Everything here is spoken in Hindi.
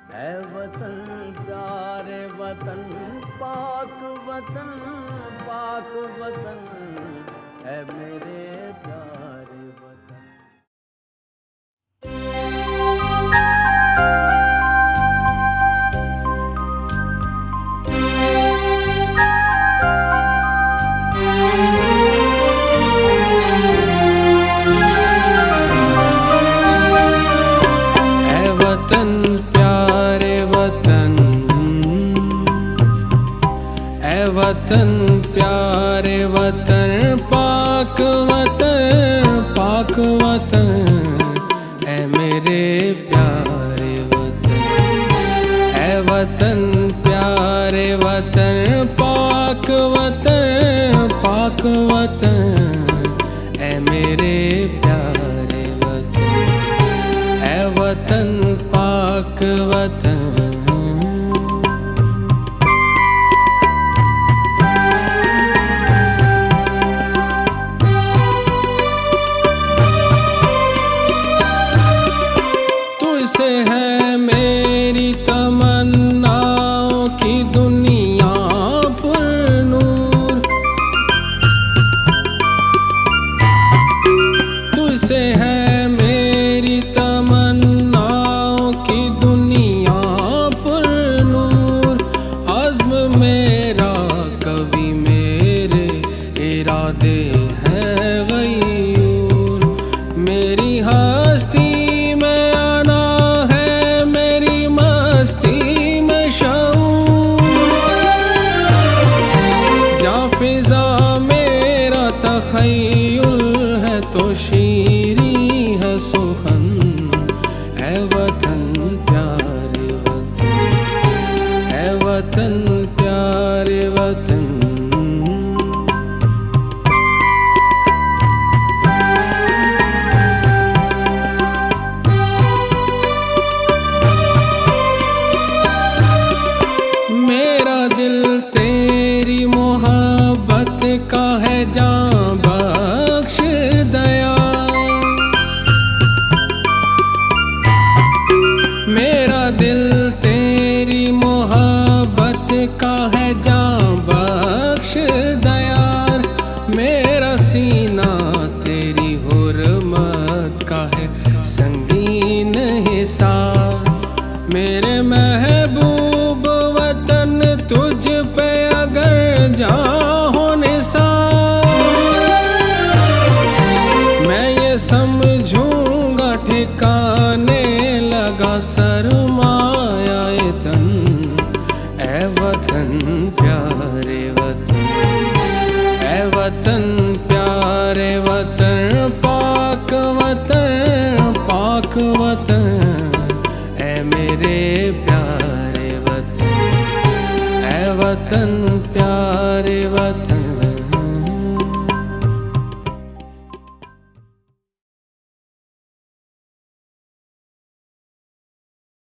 है वतन प्यारे वतन, पाक वतन, पाक वतन है मेरे प्यारे वतन। वतन प्यारे वतन, पाक वतन, पाक वतन है मेरे प्यारे वतन। है वतन प्यारे वतन, पाक वतन, पाक वतन है मेरे प्यारे वतन। है वतन पाक वतन। तुझसे है मेरी तमन्नाओं की दुनिया पुरनूर, तुझसे है मेरी तमन्नाओं की दुनिया पुरनूर। अज़्म मेरा कभी मेरे इरादे हैं गयूर। मेरी हस्ती फिज़ा मेरा तख़य्युल है तो शीरी है सुखन। है वतन प्यारे वतन, है वतन प्यारे वतन। मेरा दिल तेरी मोहब्बत का है जां बख्श दया। मेरा दिल तेरी मोहब्बत का है जां बख्श दयार। मेरा सीना तेरी हुर्मत का है संगीन हिसार। मेरे महबूब वतन तुझ पे अगर जा होने मैं ये समझूंगा ठिकाने लगा सरमाया तन। ऐ वतन प्यारे वतन, ऐ वतन प्यारे वतन, पाक वतन, पाक वतन ऐ मेरे प्यारे वतन। ऐ वतन प्यारे